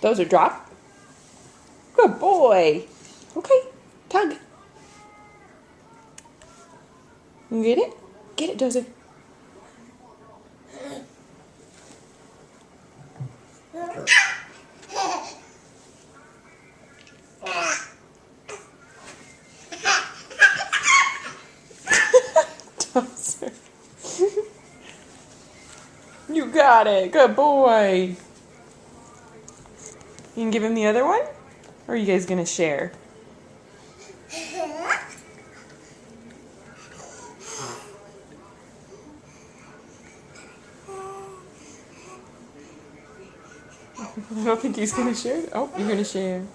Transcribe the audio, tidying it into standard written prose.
Dozer, drop. Good boy. Okay, tug. You get it? Get it, Dozer. Dozer. You got it. Good boy. You can give him the other one? Or are you guys going to share? I don't think he's going to share. Oh, you're going to share.